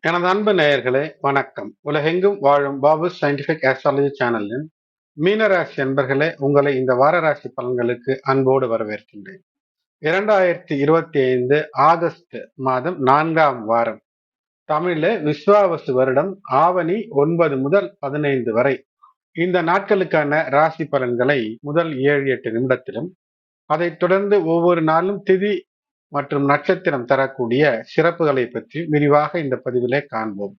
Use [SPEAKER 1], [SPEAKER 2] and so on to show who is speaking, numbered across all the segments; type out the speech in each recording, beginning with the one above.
[SPEAKER 1] எனது அன்பு நேயர்களே வணக்கம். உலகெங்கும் வாழும் பாபு சயின்டிபிக் ஆஸ்ட்ராலஜி சேனலின் மீனராசி அன்பர்களே, உங்களை இந்த வார ராசி பலன்களுக்கு அன்போடு வரவேற்கின்றேன். 2025 ஆகஸ்ட் மாதம் 4ஆம் வாரம், தமிழில் விஸ்வாவசு வருடம் ஆவணி 9 முதல் 15 வரை இந்த நாட்களுக்கான ராசி பலன்களை முதல் 7-8 நிமிடத்திலும், அதைத் தொடர்ந்து ஒவ்வொரு நாளும் திதி மற்றும் நட்சத்திரம் தரக்கூடிய சிறப்புகளை பற்றி விரிவாக இந்த பதிவிலே காண்போம்.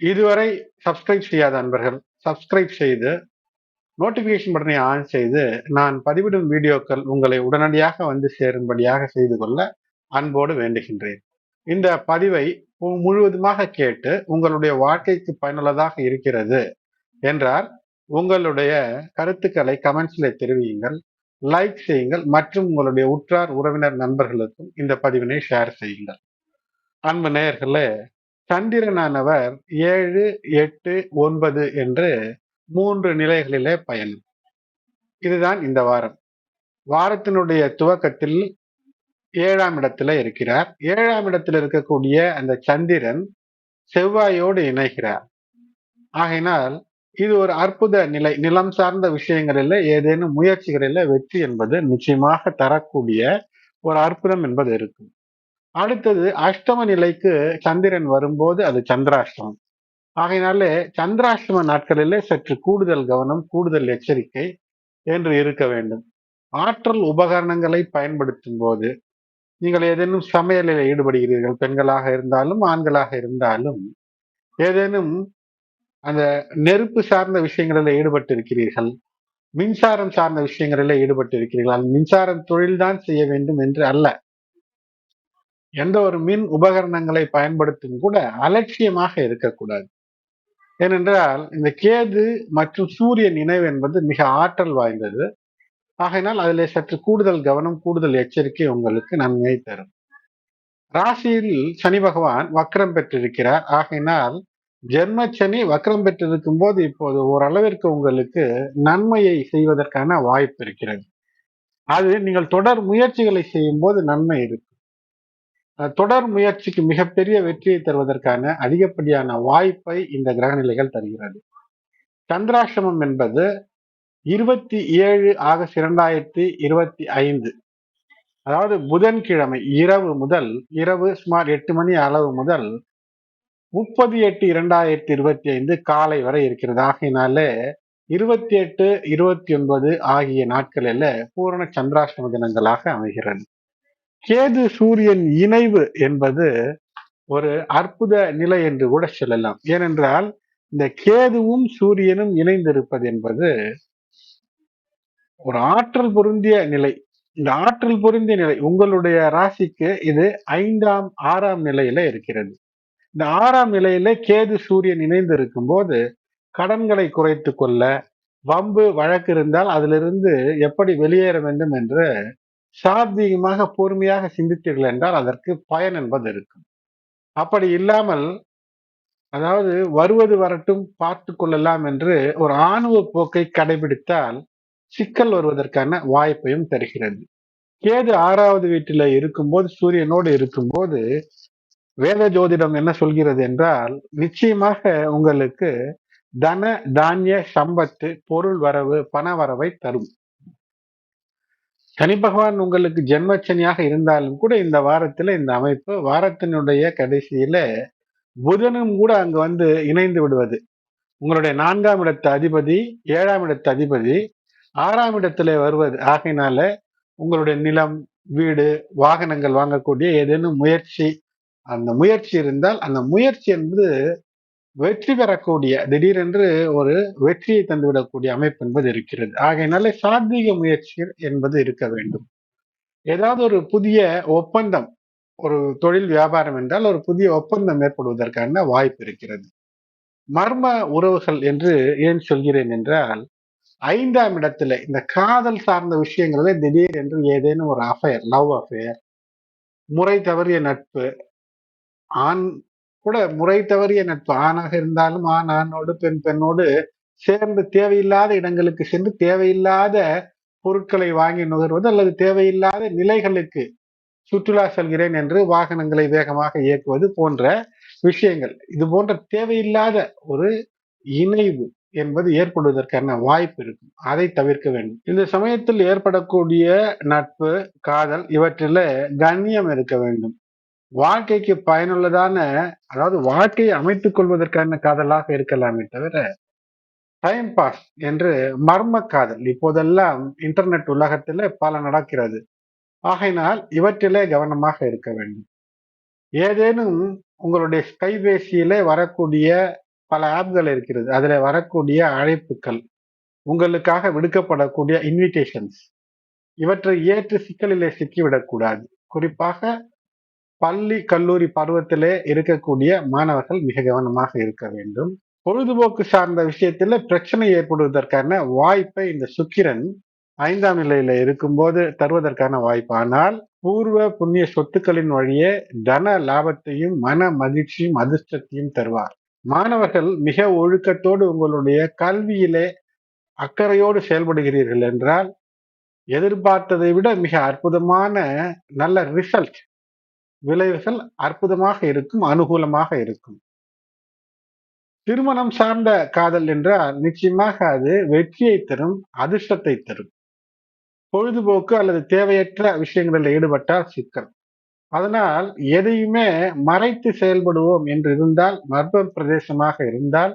[SPEAKER 1] இதுவரை சப்ஸ்கிரைப் செய்யாத அன்பர்கள் சப்ஸ்கிரைப் செய்து நோட்டிபிகேஷன் பட்டனை ஆன் செய்து நான் பதிவிடும் வீடியோக்கள் உங்களை உடனடியாக வந்து சேரும்படியாக செய்து கொள்ள அன்போடு வேண்டுகின்றேன். இந்த பதிவை முழுவதுமாக கேட்டு உங்களுடைய வாழ்க்கைக்கு பயனுள்ளதாக இருக்கிறது என்றால் உங்களுடைய கருத்துக்களை கமெண்ட்ஸ்ல தெரிவியுங்கள், லைக் செய்யுங்கள் மற்றும் உங்களுடைய உற்றார் உறவினர் நண்பர்களுக்கும் இந்த பதிவினை ஷேர் செய்யுங்கள். அன்பு நேயர்களே, சந்திரனானவர் 7, 8, 9 என்று 3 நிலைகளிலே பயணம். இதுதான் இந்த வாரம். வாரத்தினுடைய துவக்கத்தில் 7ஆம் இடத்துல இருக்கிறார். 7ஆம் இடத்தில் இருக்கக்கூடிய அந்த சந்திரன் செவ்வாயோடு இணைகிறார். ஆகையினால் இது ஒரு அற்புத நிலை. நிலம் சார்ந்த விஷயங்களில் ஏதேனும் முயற்சிகளில் வெற்றி என்பது நிச்சயமாக தரக்கூடிய ஒரு அற்புதம் என்பது இருக்கும். அடுத்தது அஷ்டம நிலைக்கு சந்திரன் வரும்போது அது சந்திராஷ்டமம். ஆகையினாலே சந்திராஷ்டம நாட்களிலே சற்று கூடுதல் கவனம், கூடுதல் எச்சரிக்கை என்று இருக்க வேண்டும். ஆற்றல் உபகரணங்களை பயன்படுத்தும் போது நீங்கள் ஏதேனும் சமையலில் ஈடுபடுகிறீர்கள், பெண்களாக இருந்தாலும் ஆண்களாக இருந்தாலும், ஏதேனும் அந்த நெருப்பு சார்ந்த விஷயங்களில் ஈடுபட்டு இருக்கிறீர்கள், மின்சாரம் சார்ந்த விஷயங்களில் ஈடுபட்டு இருக்கிறீர்கள். மின்சாரம் தொழில்தான் செய்ய வேண்டும் என்று அல்ல. எந்த ஒரு மின் உபகரணங்களை பயன்படுத்தும் கூட அலட்சியமாக இருக்கக்கூடாது. ஏனென்றால் இந்த கேது மற்றும் சூரியன் இணைவு என்பது மிக ஆற்றல் வாய்ந்தது. ஆகையினால் அதிலே சற்று கூடுதல் கவனம், கூடுதல் எச்சரிக்கை உங்களுக்கு நன்மையை தரும். ராசியில் சனி பகவான் வக்ரம் பெற்றிருக்கிறார். ஆகையினால் ஜென்ம சனி வக்ரம் பெற்றிருக்கும் போது இப்போது ஓரளவிற்கு உங்களுக்கு நன்மையை செய்வதற்கான வாய்ப்பு இருக்கிறது. அது நீங்கள் தொடர் முயற்சிகளை செய்யும் போது நன்மை இருக்கும். தொடர் முயற்சிக்கு மிகப்பெரிய வெற்றியை தருவதற்கான அதிகப்படியான வாய்ப்பை இந்த கிரகநிலைகள் தருகிறது. சந்திராஷ்டமம் என்பது 27 ஆகஸ்ட் 2025, அதாவது புதன்கிழமை இரவு சுமார் 8 மணி அளவு முதல் 30/8/2025 காலை வரை இருக்கிறது. ஆகையினாலே 28, 29 ஆகிய நாட்களில பூரண சந்திராஷ்டம தினங்களாக அமைகிறது. கேது சூரியன் இணைவு என்பது ஒரு அற்புத நிலை என்று கூட சொல்லலாம். ஏனென்றால் இந்த கேதுவும் சூரியனும் இணைந்திருப்பது என்பது ஒரு ஆற்றல் பொருந்திய நிலை. இந்த ஆற்றல் பொருந்திய நிலை உங்களுடைய ராசிக்கு இது 5ஆம் 6ஆம் நிலையில இருக்கிறது. இந்த 6ஆம் நிலையில கேது சூரியன் இணைந்து இருக்கும் போது கடன்களை குறைத்து கொள்ள, வம்பு வழக்கு இருந்தால் அதிலிருந்து எப்படி வெளியேற வேண்டும் என்று சாத்வீகமாக பொறுமையாக சிந்தித்தீர்கள் என்றால் அதற்கு பயன் என்பது இருக்கும். அப்படி இல்லாமல், அதாவது வருவது வரட்டும் பார்த்து கொள்ளலாம் என்று ஒரு ஆணவ போக்கை கடைபிடித்தால் சிக்கல் வருவதற்கான வாய்ப்பையும் தருகிறது. கேது 6வது வீட்டில இருக்கும்போது, சூரியனோடு இருக்கும்போது வேத ஜோதிடம் என்ன சொல்கிறது என்றால், நிச்சயமாக உங்களுக்கு தன தானிய சம்பத்து, பொருள் வரவு, பண வரவை தரும். சனி பகவான் உங்களுக்கு ஜென்மச்சனியாக இருந்தாலும் கூட இந்த வாரத்துல இந்த அமைப்பு, வாரத்தினுடைய கடைசியில புதனும் கூட அங்கு வந்து இணைந்து விடுவது, உங்களுடைய 4ஆம் இடத்து அதிபதி, 7ஆம் இடத்து அதிபதி 6ஆம் இடத்துல வருவது, ஆகையினால உங்களுடைய நிலம், வீடு, வாகனங்கள் வாங்கக்கூடிய ஏதேனும் முயற்சி, அந்த முயற்சி இருந்தால் அந்த முயற்சி என்பது வெற்றி பெறக்கூடிய, திடீரென்று ஒரு வெற்றியை தந்துவிடக்கூடிய அமைப்பு என்பது இருக்கிறது. ஆகையினால சாத்வீக முயற்சிகள் என்பது இருக்க வேண்டும். ஏதாவது ஒரு புதிய ஒப்பந்தம், ஒரு தொழில் வியாபாரம் என்றால் ஒரு புதிய ஒப்பந்தம் ஏற்படுவதற்கான வாய்ப்பு இருக்கிறது. மர்ம உறவுகள் என்று ஏன் சொல்கிறேன் என்றால், 5ஆம் இடத்துல இந்த காதல் சார்ந்த விஷயங்களே திடீர் என்று ஏதேனும் ஒரு அஃபேர், லவ் அஃபேர், முறை தவறிய நட்பு, ஆண் கூட முறை தவறிய நட்பு, ஆணாக இருந்தாலும் ஆண் ஆணோடு, பெண் பெண்ணோடு சேர்ந்து தேவையில்லாத இடங்களுக்கு சென்று தேவையில்லாத பொருட்களை வாங்கி நுகர்வது, அல்லது தேவையில்லாத நிலைகளுக்கு சுற்றுலா செல்கிறேன் என்று வாகனங்களை வேகமாக இயக்குவது போன்ற விஷயங்கள் இது போன்ற தேவையில்லாத ஒரு இணைவு என்பது ஏற்படுவதற்கான வாய்ப்பு இருக்கும். அதை தவிர்க்க வேண்டும். இந்த சமயத்தில் ஏற்படக்கூடிய நட்பு, காதல் இவற்றில கண்ணியம் இருக்க வேண்டும். வாழ்க்கைக்கு பயனுள்ளதான, அதாவது வாழ்க்கையை அமைத்துக் கொள்வதற்கான காதலாக இருக்கலாமே தவிர டைம் பாஸ் என்று மர்ம காதல் இப்போதெல்லாம் இன்டர்நெட் உலகத்திலே பல நடக்கிறது. ஆகையினால் இவற்றிலே கவனமாக இருக்க வேண்டும். ஏதேனும் உங்களுடைய கைபேசியிலே வரக்கூடிய பல ஆப்கள் இருக்கிறது. அதில் வரக்கூடிய அழைப்புகள், உங்களுக்காக விடுக்கப்படக்கூடிய இன்விடேஷன்ஸ், இவற்றை ஏற்று சிக்கலிலே சிக்கிவிடக்கூடாது. குறிப்பாக பள்ளி, கல்லூரி பருவத்திலே இருக்கக்கூடிய மாணவர்கள் மிக கவனமாக இருக்க வேண்டும். பொழுதுபோக்கு சார்ந்த விஷயத்துல பிரச்சனை ஏற்படுவதற்கான வாய்ப்பை இந்த சுக்கிரன் 5ஆம் நிலையில இருக்கும்போது தருவதற்கான வாய்ப்பு. ஆனால் பூர்வ புண்ணிய சொத்துக்களின் வழியே தன லாபத்தையும் மன மகிழ்ச்சியும் அதிர்ஷ்டத்தையும் தருவார். மாணவர்கள் மிக ஒழுக்கத்தோடு உங்களுடைய கல்வியிலே அக்கறையோடு செயல்படுகிறீர்கள் என்றால் எதிர்பார்த்ததை விட மிக அற்புதமான நல்ல ரிசல்ட், விளைவுகள் அற்புதமாக இருக்கும், அனுகூலமாக இருக்கும். திருமணம் சார்ந்த காதல் என்றால் நிச்சயமாக அது வெற்றியை தரும், அதிர்ஷ்டத்தை தரும். பொழுதுபோக்கு அல்லது தேவையற்ற விஷயங்களில் ஈடுபட்டால் சிக்கல். அதனால் எதையுமே மறைத்து செயல்படுவோம் என்று இருந்தால், மர்ம பிரதேசமாக இருந்தால்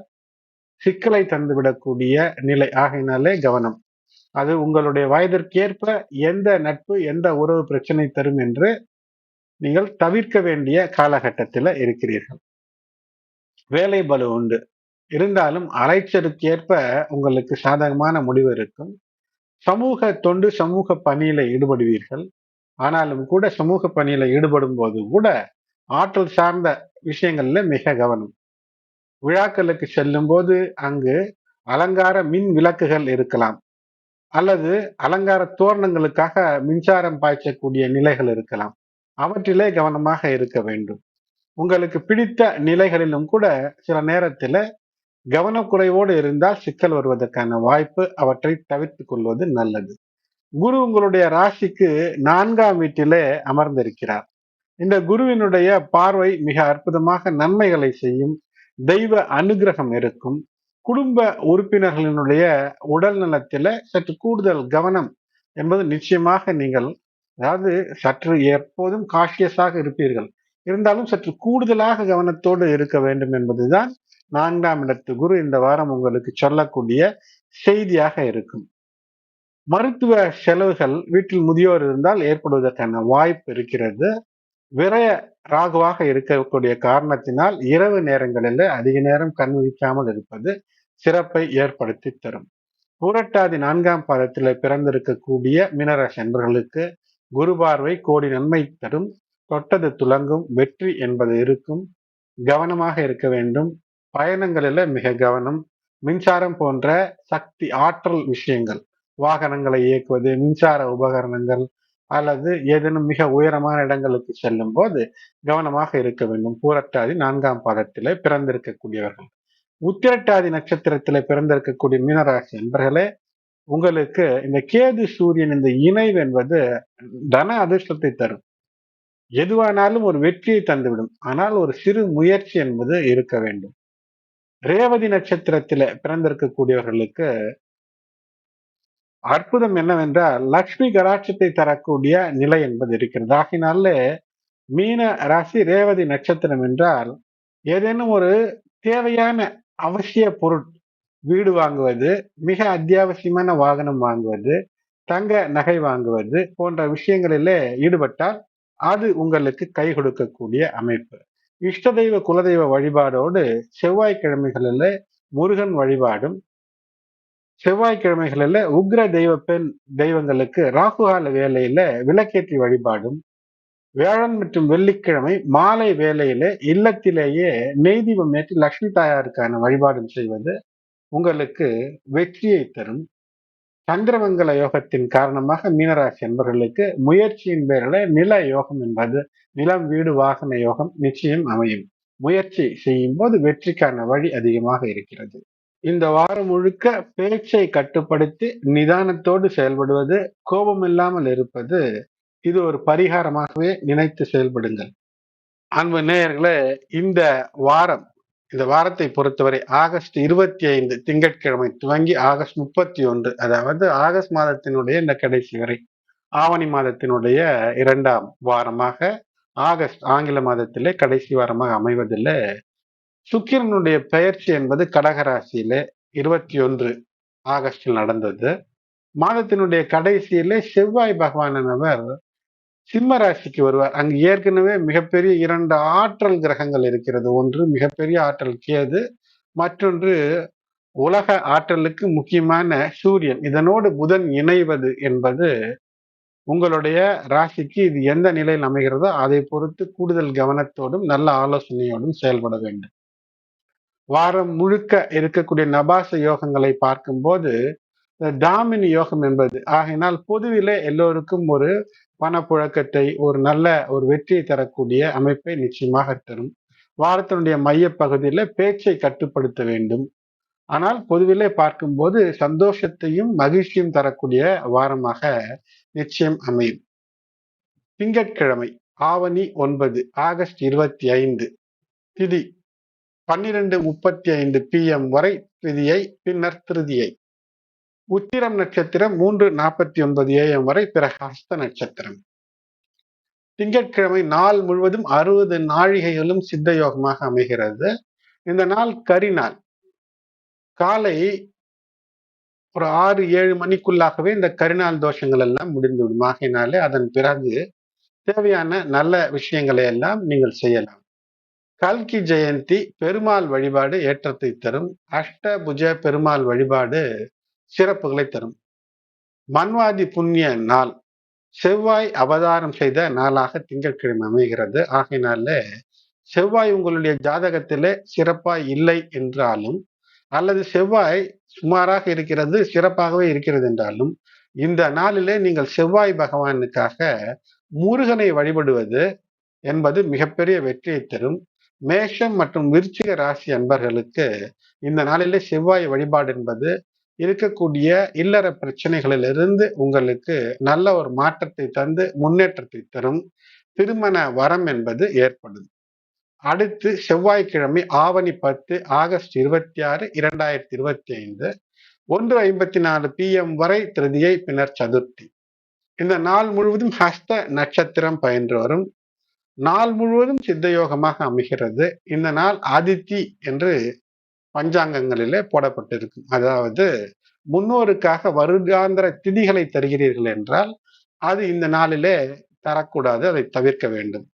[SPEAKER 1] சிக்கலை தந்துவிடக்கூடிய நிலை. ஆகையினாலே கவனம். அது உங்களுடைய வயதிற்கேற்ப எந்த நட்பு, எந்த உறவு பிரச்சனை தரும் என்று நீங்கள் தவிர்க்க வேண்டிய காலகட்டத்தில் இருக்கிறீர்கள். வேலை பளு உண்டு. இருந்தாலும் அலைச்சலுக்கு ஏற்ப உங்களுக்கு சாதகமான முடிவு இருக்கும். சமூக தொண்டு, சமூக பணியில ஈடுபடுவீர்கள். ஆனாலும் கூட சமூக பணியில ஈடுபடும் போது கூட ஆற்றல் சார்ந்த விஷயங்கள்ல மிக கவனம். விழாக்களுக்கு செல்லும் போது அங்கு அலங்கார மின் விளக்குகள் இருக்கலாம், அல்லது அலங்கார தோரணங்களுக்காக மின்சாரம் பாய்ச்சக்கூடிய நிலைகள் இருக்கலாம். அவற்றிலே கவனமாக இருக்க வேண்டும். உங்களுக்கு பிடித்த நிலைகளிலும் கூட சில நேரத்தில் கவனக்குறைவோடு இருந்தால் சிக்கல் வருவதற்கான வாய்ப்பு. அவற்றை தவிர்த்துக் கொள்வது நல்லது. குரு உங்களுடைய ராசிக்கு 4ஆம் வீட்டிலே அமர்ந்திருக்கிறார். இந்த குருவினுடைய பார்வை மிக அற்புதமாக நன்மைகளை செய்யும். தெய்வ அனுகிரகம் இருக்கும். குடும்ப உறுப்பினர்களினுடைய உடல் நலத்தில சற்று கூடுதல் கவனம் என்பது நிச்சயமாக நீங்கள், அதாவது சற்று எப்போதும் காஷியஸாக இருப்பீர்கள், இருந்தாலும் சற்று கூடுதலாக கவனத்தோடு இருக்க வேண்டும் என்பதுதான் 4ஆம் இடத்து குரு இந்த வாரம் உங்களுக்கு சொல்லக்கூடிய செய்தியாக இருக்கும். மருத்துவ செலவுகள் வீட்டில் முதியோர் இருந்தால் ஏற்படுவதற்கான வாய்ப்பு இருக்கிறது. விரய ராகுவாக இருக்கக்கூடிய காரணத்தினால் இரவு நேரங்களில் அதிக நேரம் கண் விழிக்காமல் இருப்பது சிறப்பை ஏற்படுத்தி தரும். புரட்டாதி 4ஆம் பாதத்தில் பிறந்திருக்கக்கூடிய மீனராசி அன்பர்களுக்கு குரு பார்வை கோடி நன்மை தரும். தொட்டது துலங்கும், வெற்றி என்பது இருக்கும். கவனமாக இருக்க வேண்டும். பயணங்களில் மிக கவனம். மின்சாரம் போன்ற சக்தி ஆற்றல் விஷயங்கள், வாகனங்களை இயக்குவது, மின்சார உபகரணங்கள் அல்லது ஏதேனும் மிக உயரமான இடங்களுக்கு செல்லும் போது கவனமாக இருக்க வேண்டும். பூரட்டாதி 4ஆம் பாதத்திலே பிறந்திருக்கக்கூடியவர்கள். உத்திரட்டாதி நட்சத்திரத்திலே பிறந்திருக்கக்கூடிய மீனராசி என்பர்களே, உங்களுக்கு இந்த கேது சூரியன் இந்த இணைவு என்பது தன அதிர்ஷ்டத்தை தரும். எதுவானாலும் ஒரு வெற்றியை தந்துவிடும். ஆனால் ஒரு சிறு முயற்சி என்பது இருக்க வேண்டும். ரேவதி நட்சத்திரத்தில பிறந்திருக்கக்கூடியவர்களுக்கு அற்புதம் என்னவென்றால் லக்ஷ்மி கடாட்சத்தை தரக்கூடிய நிலை என்பது இருக்கிறது. ஆகினாலே மீன ராசி ரேவதி நட்சத்திரம் என்றால் ஏதேனும் ஒரு தேவையான அவசிய பொருள், வீடு வாங்குவது, மிக அத்தியாவசியமான வாகனம் வாங்குவது, தங்க நகை வாங்குவது போன்ற விஷயங்களிலே ஈடுபட்டால் அது உங்களுக்கு கை கொடுக்கக்கூடிய அமைப்பு. இஷ்ட தெய்வ குலதெய்வ வழிபாடோடு செவ்வாய்க்கிழமைகளில் முருகன் வழிபாடும், செவ்வாய்க்கிழமைகளில் உக்ர தெய்வ பெண் தெய்வங்களுக்கு ராகுகால வேலையில விளக்கேற்றி வழிபாடும், வியாழன் மற்றும் வெள்ளிக்கிழமை மாலை வேளையில இல்லத்திலேயே நெய் தீபம் ஏற்றி லட்சுமி தாயாருக்கான வழிபாடும் செய்வது உங்களுக்கு வெற்றியை தரும். சந்திரமங்கல யோகத்தின் காரணமாக மீனராசி என்பவர்களுக்கு முயற்சியின் பேரில் நில யோகம் என்பது, நிலம் வீடு வாகன யோகம் நிச்சயம் அமையும். முயற்சி செய்யும் போது வெற்றிக்கான வழி அதிகமாக இருக்கிறது. இந்த வாரம் முழுக்க பேச்சை கட்டுப்படுத்தி நிதானத்தோடு செயல்படுவது, கோபம் இல்லாமல் இருப்பது, இது ஒரு பரிகாரமாகவே நினைத்து செயல்படுங்கள். அன்பு நேயர்களே, இந்த வாரம் இந்த வாரத்தை பொறுத்தவரை ஆகஸ்ட் 25 திங்கட்கிழமை துவங்கி ஆகஸ்ட் 31, அதாவது ஆகஸ்ட் மாதத்தினுடைய இந்த கடைசி வரை ஆவணி மாதத்தினுடைய 2ஆம் வாரமாக ஆகஸ்ட் ஆங்கில மாதத்திலே கடைசி வாரமாக அமைவதில்லை. சுக்கிரனுடைய பெயர்ச்சி என்பது கடகராசியிலே 21 ஆகஸ்டில் நடந்தது. மாதத்தினுடைய கடைசியிலே செவ்வாய் பகவானவர் சிம்ம ராசிக்கு வருவார். அங்கு ஏற்கனவே மிகப்பெரிய 2 ஆற்றல் கிரகங்கள் இருக்கிறது. ஒன்று மிகப்பெரிய ஆற்றல் கேது, மற்றொன்று உலக ஆற்றலுக்கு முக்கியமான சூரியன். இதனோடு புதன் இணைவது என்பது உங்களுடைய ராசிக்கு இது எந்த நிலையில் அமைகிறதோ அதை பொறுத்து கூடுதல் கவனத்தோடும் நல்ல ஆலோசனையோடும் செயல்பட வேண்டும். வாரம் முழுக்க இருக்கக்கூடிய நபாச யோகங்களை பார்க்கும்போது தாமினி யோகம் என்பது ஆகையினால் பொதுவிலே எல்லோருக்கும் ஒரு பணப்புழக்கத்தை ஒரு நல்ல ஒரு வெற்றியை தரக்கூடிய அமைப்பை நிச்சயமாக தரும். வாரத்தினுடைய மைய பகுதியில பேச்சை கட்டுப்படுத்த வேண்டும். ஆனால் பொதுவிலே பார்க்கும்போது சந்தோஷத்தையும் மகிழ்ச்சியும் தரக்கூடிய வாரமாக நிச்சயம் அமையும். திங்கட்கிழமை ஆவணி 9 ஆகஸ்ட் 25 திதி 12:35 PM வரை திதியை, பின்னர் திருதியை. உத்திரம் நட்சத்திரம் 3:49 AM வரை, பிறகு ஹஸ்த நட்சத்திரம். திங்கட்கிழமை நாள் முழுவதும் 60 நாழிகைகளும் சித்த யோகமாக அமைகிறது. இந்த நாள் கரிநாள். காலை ஒரு 6-7 மணிக்குள்ளாகவே இந்த கரிநாள் தோஷங்கள் எல்லாம் முடிந்துவிடும். ஆகையினாலே அதன் பிறகு தேவையான நல்ல விஷயங்களை எல்லாம் நீங்கள் செய்யலாம். கல்கி ஜெயந்தி பெருமாள் வழிபாடு ஏற்றத்தை தரும். அஷ்டபுஜ பெருமாள் வழிபாடு சிறப்புகளை தரும். மன்வாதி புண்ணிய நாள், செவ்வாய் அவதாரம் செய்த நாளாக திங்கட்கிழமை அமைகிறது. ஆகையினால செவ்வாய் உங்களுடைய ஜாதகத்திலே சிறப்பாய் இல்லை என்றாலும், அல்லது செவ்வாய் சுமாராக இருக்கிறது சிறப்பாகவே இருக்கிறது என்றாலும், இந்த நாளிலே நீங்கள் செவ்வாய் பகவானுக்காக முருகனை வழிபடுவது என்பது மிகப்பெரிய வெற்றியை தரும். மேஷம் மற்றும் விருச்சிக ராசி அன்பர்களுக்கு இந்த நாளிலே செவ்வாய் வழிபாடு என்பது இருக்கக்கூடிய இல்லற பிரச்சனைகளிலிருந்து உங்களுக்கு நல்ல ஒரு மாற்றத்தை தந்து முன்னேற்றத்தை தரும். திருமண வரம் என்பது ஏற்படும். அடுத்து செவ்வாய்க்கிழமை ஆவணி 10 ஆகஸ்ட் 26, 2025 1:54 PM வரை திருதியை, பின்னர் சதுர்த்தி. இந்த நாள் முழுவதும் ஹஸ்த நட்சத்திரம் பயின்று வரும். நாள் முழுவதும் சித்தயோகமாக அமைகிறது. இந்த நாள் ஆதித்தி என்று பஞ்சாங்கங்களிலே போடப்பட்டிருக்கும். அதாவது முன்னோருக்காக வருடாந்திர திதிகளை தருகிறீர்கள் என்றால் அது இந்த நாளிலே தரக்கூடாது, அதை தவிர்க்க வேண்டும்.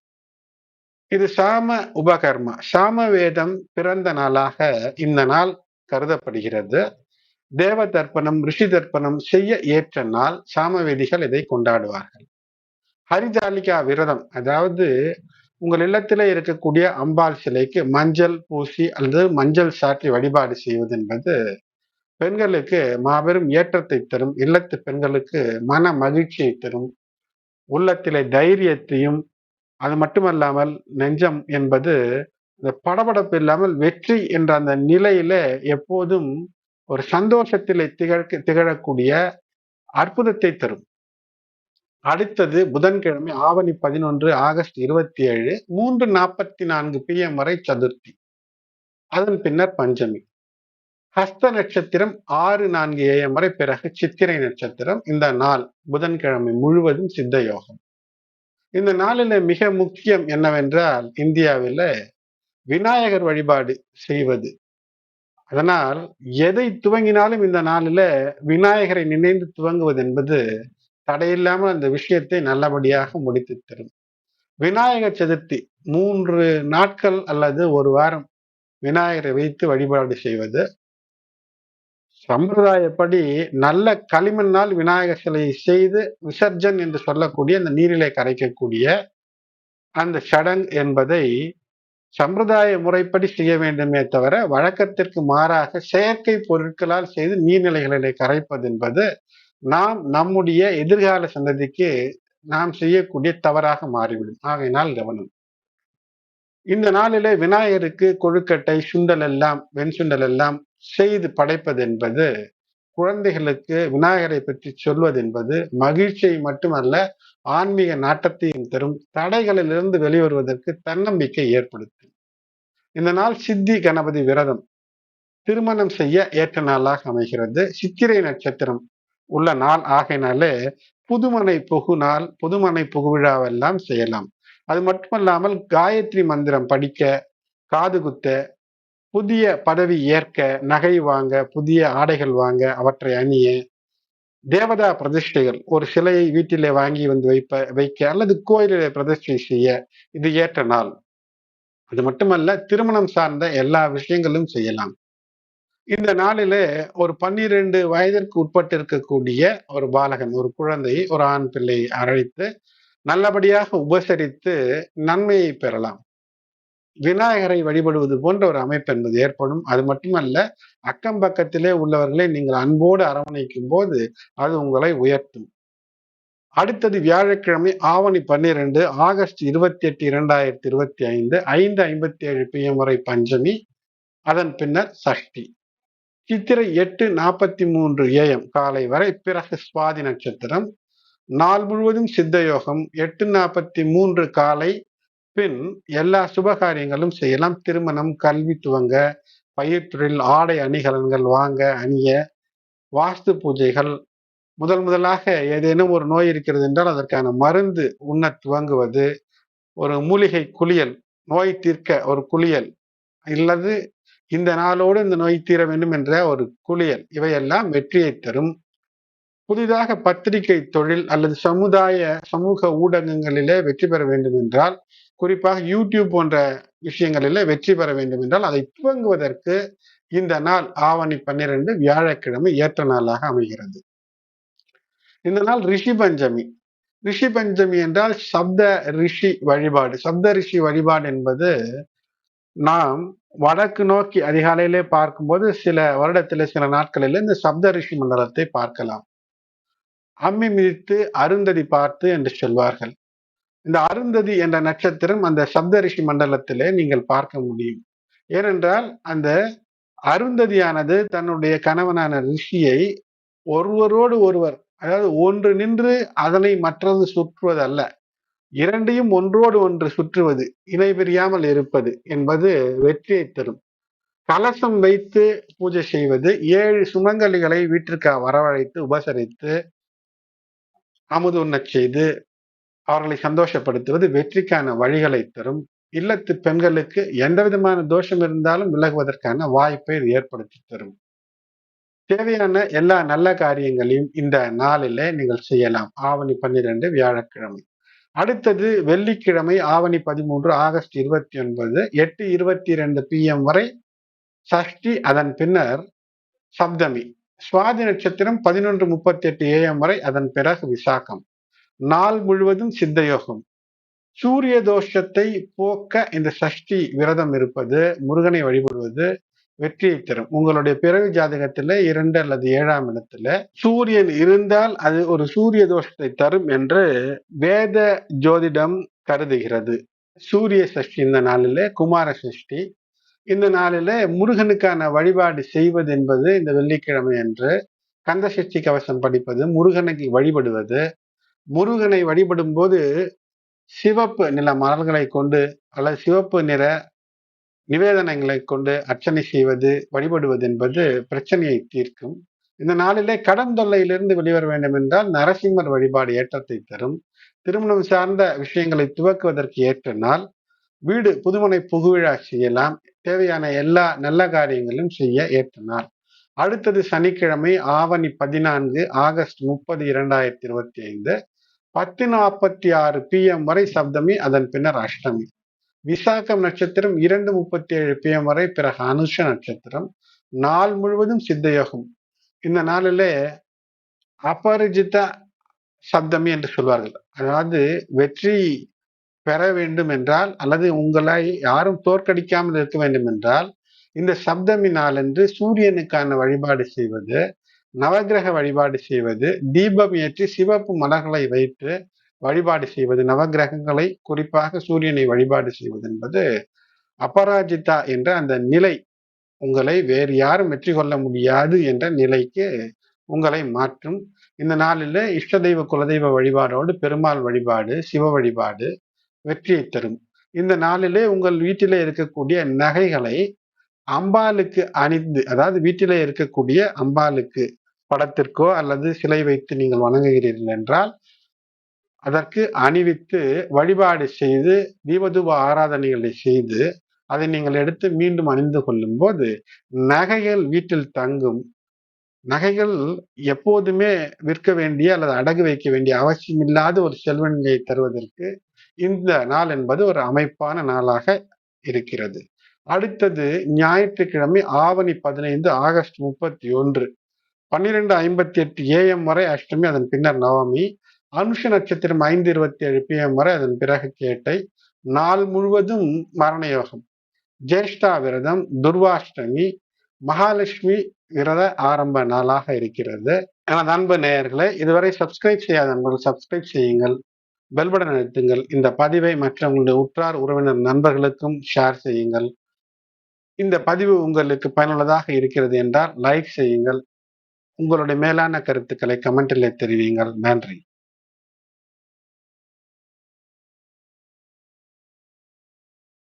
[SPEAKER 1] இது சாம உபகர்மா, சாம வேதம் பிறந்த நாளாக இந்த நாள் கருதப்படுகிறது. தேவ தர்ப்பணம், ரிஷி தர்ப்பணம் செய்ய ஏற்ற நாள். சாமவேதிகள் இதை கொண்டாடுவார்கள். ஹரிஜாலிகா விரதம், அதாவது உங்கள் இல்லத்திலே இருக்கக்கூடிய அம்பாள் சிலைக்கு மஞ்சள் பூசி அல்லது மஞ்சள் சாற்றி வழிபாடு செய்வது என்பது பெண்களுக்கு மாபெரும் ஏற்றத்தை தரும். இல்லத்து பெண்களுக்கு மன மகிழ்ச்சியை தரும். உள்ளத்திலே தைரியத்தையும், அது மட்டுமல்லாமல் நெஞ்சம் என்பது இந்த படபடப்பு இல்லாமல் வெற்றி என்ற அந்த நிலையில எப்போதும் ஒரு சந்தோஷத்திலே திகழக்கூடிய அற்புதத்தை தரும். அடுத்தது புதன்கிழமை ஆவணி 11 ஆகஸ்ட் 27 3:44 PM வரை சதுர்த்தி. அதன் பின்னர் பஞ்சமி. ஹஸ்த நட்சத்திரம் 6:04 AM வரை, பிறகு சித்திரை நட்சத்திரம். இந்த நாள் புதன்கிழமை முழுவதும் சித்த யோகம். இந்த நாளில மிக முக்கியம் என்னவென்றால் இந்தியாவில விநாயகர் வழிபாடு செய்வது. அதனால் எதை துவங்கினாலும் இந்த நாளில விநாயகரை நினைந்து துவங்குவது என்பது தடையில்லாமல் அந்த விஷயத்தை நல்லபடியாக முடித்து தரும். விநாயகர் சதுர்த்தி 3 நாட்கள் அல்லது ஒரு வாரம் விநாயகரை வைத்து வழிபாடு செய்வது. சம்பிரதாயப்படி நல்ல களிமண்ணால் விநாயகர் சிலையை செய்து விசர்ஜன் என்று சொல்லக்கூடிய அந்த நீரிலே கரைக்கக்கூடிய அந்த சடங்கு என்பதை சம்பிரதாய முறைப்படி செய்ய வேண்டுமே தவிர வழக்கத்திற்கு மாறாக செயற்கை பொருட்களால் செய்து நீர்நிலைகளிலே கரைப்பது என்பது நம்முடைய எதிர்கால சந்ததிக்கு நாம் செய்யக்கூடிய தவறாக மாறிவிடும். ஆகையினால் கவனம். இந்த நாளிலே விநாயகருக்கு கொழுக்கட்டை, சுண்டல் எல்லாம், வெண் சுண்டல் எல்லாம் செய்து படைப்பது என்பது குழந்தைகளுக்கு விநாயகரை பற்றி சொல்வது என்பது மகிழ்ச்சியை மட்டுமல்ல, ஆன்மீக நாட்டத்தையும் தரும். தடைகளிலிருந்து வெளிவருவதற்கு தன்னம்பிக்கை ஏற்படுத்தும். இந்த நாள் சித்தி கணபதி விரதம் திருமணம் செய்ய ஏற்ற நாளாக அமைகிறது. சித்திரை நட்சத்திரம் உள்ள நாள் ஆகையினாலே புதுமனை புகு நாள், புதுமனை புகுவிழாவெல்லாம் செய்யலாம். அது மட்டுமல்லாமல் காயத்ரி மந்திரம் படிக்க, காது குத்த, புதிய பதவி ஏற்க, நகை வாங்க, புதிய ஆடைகள் வாங்க, அவற்றை அணிய, தேவதா பிரதிஷ்டைகள், ஒரு சிலையை வீட்டிலே வாங்கி வந்து வைக்க அல்லது கோயிலிலே பிரதிஷ்டை செய்ய இது ஏற்ற நாள். அது மட்டுமல்ல, திருமணம் சார்ந்த எல்லா விஷயங்களும் செய்யலாம். இந்த நாளிலே ஒரு 12 வயதிற்கு உட்பட்டு இருக்கக்கூடிய ஒரு பாலகன், ஒரு குழந்தையை, ஒரு ஆண் பிள்ளையை அழைத்து நல்லபடியாக உபசரித்து நன்மையை பெறலாம். விநாயகரை வழிபடுவது போன்ற ஒரு அமைப்பு என்பது ஏற்படும். அது மட்டுமல்ல, அக்கம் பக்கத்திலே உள்ளவர்களை நீங்கள் அன்போடு அரவணைக்கும் போது அது உங்களை உயர்த்தும். அடுத்தது வியாழக்கிழமை ஆவணி 12 ஆகஸ்ட் 28 2025 5:57 PM வரை பஞ்சமி, அதன் பின்னர் சஷ்டி. சித்திரை 8:43 AM காலை வரை, பிறகு சுவாதி நட்சத்திரம். நாள் முழுவதும் சித்த யோகம். 8:43 காலை பின் எல்லா சுபகாரியங்களும் செய்யலாம். திருமணம், கல்வி துவங்க, பயிர்த்தொழில், ஆடை அணிகலன்கள் வாங்க, அணிய, வாஸ்து பூஜைகள், முதலாக ஏதேனும் ஒரு நோய் இருக்கிறது என்றால் அதற்கான மருந்து உண்ண துவங்குவது, ஒரு மூலிகை குளியல், நோய் தீர்க்க ஒரு குளியல், இல்லது இந்த நாளோடு இந்த நோய் தீர வேண்டும் என்ற ஒரு குளியல், இவையெல்லாம் வெற்றியை தரும். புதிதாக பத்திரிகை தொழில் அல்லது சமூக ஊடகங்களிலே வெற்றி பெற வேண்டும் என்றால், குறிப்பாக யூடியூப் போன்ற விஷயங்களிலே வெற்றி பெற வேண்டும் என்றால் அதை துவங்குவதற்கு இந்த நாள் ஆவணி 12 வியாழக்கிழமை ஏற்ற நாளாக அமைகிறது. இந்த நாள் ரிஷி பஞ்சமி. ரிஷி பஞ்சமி என்றால் சப்த ரிஷி வழிபாடு. சப்த ரிஷி வழிபாடு என்பது நாம் வடக்கு நோக்கி அதிகாலையிலே பார்க்கும்போது சில வருடத்திலே சில நாட்களிலே இந்த சப்த ரிஷி மண்டலத்தை பார்க்கலாம். அம்மி மிதித்து அருந்ததி பார்த்து என்று சொல்வார்கள். இந்த அருந்ததி என்ற நட்சத்திரம் அந்த சப்த ரிஷி மண்டலத்திலே நீங்கள் பார்க்க முடியும். ஏனென்றால் அந்த அருந்ததியானது தன்னுடைய கணவனான ரிஷியை ஒருவரோடு ஒருவர், அதாவது ஒன்று நின்று அதனை மற்றது சுற்றுவது அல்ல, இரண்டையும் ஒன்றோடு ஒன்று சுற்றுவது, இணை பிரியாமல் இருப்பது என்பது வெற்றியை தரும். கலசம் வைத்து பூஜை செய்வது, 7 சுமங்கலிகளை வீட்டிற்கு வரவழைத்து உபசரித்து அமுது உண்ணச் செய்து அவர்களை சந்தோஷப்படுத்துவது வெற்றிக்கான வழிகளை தரும். இல்லத்து பெண்களுக்கு எந்த விதமான தோஷம் இருந்தாலும் விலகுவதற்கான வாய்ப்பை இது ஏற்படுத்தி தரும். தேவையான எல்லா நல்ல காரியங்களையும் இந்த நாளிலே நீங்கள் செய்யலாம். ஆவணி 12 வியாழக்கிழமை. அடுத்தது வெள்ளிக்கிழமை ஆவணி 13 ஆகஸ்ட் 29 8:22 PM வரை சஷ்டி, அதன் பின்னர் சப்தமி. சுவாதி நட்சத்திரம் 11:38 AM வரை, அதன் பிறகு விசாகம். நாள் முழுவதும் சித்த யோகம். சூரிய தோஷத்தை போக்க இந்த சஷ்டி விரதம் இருப்பது, முருகனை வழிபடுவது வெற்றியை தரும். உங்களுடைய பிறவி ஜாதகத்திலே 2 அல்லது 7ஆம் இடத்துல சூரியன் இருந்தால் அது ஒரு சூரிய தோஷத்தை தரும் என்று வேத ஜோதிடம் கருதுகிறது. சூரிய சஷ்டி இந்த நாளிலே, குமார சஷ்டி இந்த நாளிலே முருகனுக்கான வழிபாடு செய்வது என்பது இந்த வெள்ளிக்கிழமை அன்று கந்த சஷ்டி கவசம் படிப்பது, முருகனை வழிபடுவது. முருகனை வழிபடும் போது சிவப்பு நிற மலர்களை கொண்டு அல்லது சிவப்பு நிற நிவேதனங்களை கொண்டு அர்ச்சனை செய்வது, வழிபடுவது என்பது பிரச்சனையை தீர்க்கும். இந்த நாளிலே கடன் தொல்லையிலிருந்து வெளிவர வேண்டும் என்றால் நரசிம்மர் வழிபாடு ஏற்றத்தை தரும். திருமணம் சார்ந்த விஷயங்களை துவக்குவதற்கு ஏற்ற நாள். வீடு புதுமனை புகுவிழா செய்யலாம். தேவையான எல்லா நல்ல காரியங்களும் செய்ய ஏற்ற நாள். அடுத்தது சனிக்கிழமை ஆவணி 14 ஆகஸ்ட் 30 2025 10:46 PM வரை சப்தமி, அதன் பின்னர் அஷ்டமி. விசாகம் நட்சத்திரம் 2:37 PM வரை, பிறகு அனுஷ நட்சத்திரம். நாள் முழுவதும் சித்த யோகம். இந்த நாளிலே அபரிஜித சப்தமி என்று சொல்வார்கள். அதாவது வெற்றி பெற வேண்டும் என்றால் அல்லது உங்களை யாரும் தோற்கடிக்காமல் இருக்க வேண்டும் என்றால் இந்த சப்தமி நாளன்று சூரியனுக்கான வழிபாடு செய்வது, நவகிரக வழிபாடு செய்வது, தீபம் ஏற்றி சிவப்பு மலர்களை வைத்து வழிபாடு செய்வது, நவகிரகங்களை குறிப்பாக சூரியனை வழிபாடு செய்வது என்பது அபராஜிதா என்ற அந்த நிலை, உங்களை வேறு யாரும் வெற்றி கொள்ள முடியாது என்ற நிலைக்கு உங்களை மாற்றும். இந்த நாளில் இஷ்ட தெய்வ குலதெய்வ வழிபாடோடு பெருமாள் வழிபாடு, சிவ வழிபாடு வெற்றியை தரும். இந்த நாளிலே உங்கள் வீட்டிலே இருக்கக்கூடிய நகைகளை அம்பாளுக்கு அணிந்து, அதாவது வீட்டிலே இருக்கக்கூடிய அம்பாளுக்கு படத்திற்கோ அல்லது சிலை வைத்து நீங்கள் வணங்குகிறீர்கள் என்றால் அதற்கு அணிவித்து வழிபாடு செய்து தீபதூப ஆராதனைகளை செய்து அதை நீங்கள் எடுத்து மீண்டும் அணிந்து கொள்ளும் போது நகைகள் வீட்டில் தங்கும். நகைகள் எப்போதுமே விற்க வேண்டிய அல்லது அடகு வைக்க வேண்டிய அவசியம் இல்லாத ஒரு செல்வ நிலையை தருவதற்கு இந்த நாள் என்பது ஒரு அமைப்பான நாளாக இருக்கிறது. அடுத்தது ஞாயிற்றுக்கிழமை ஆவணி 15 ஆகஸ்ட் 31 12:58 AM வரை அஷ்டமி, அதன் பின்னர் நவமி. அனுஷ நட்சத்திரம் 5:27 PM வரை, அதன் பிறகு கேட்டை. நாள் முழுவதும் மரண யோகம். ஜேஷ்டா விரதம், துர்வாஷ்டமி, மகாலட்சுமி விரத ஆரம்ப நாளாக இருக்கிறது. எனது அன்பு நேயர்களே, இதுவரை சப்ஸ்கிரைப் செய்யாத நண்பர்கள் சப்ஸ்கிரைப் செய்யுங்கள், பெல் பட்டன் அழுத்துங்கள். இந்த பதிவை மற்றவங்களுடைய உற்றார் உறவினர் நண்பர்களுக்கும் ஷேர் செய்யுங்கள். இந்த பதிவு உங்களுக்கு பயனுள்ளதாக இருக்கிறது என்றால் லைக் செய்யுங்கள். உங்களுடைய மேலான கருத்துக்களை கமெண்டிலே தெரிவியுங்கள். நன்றி.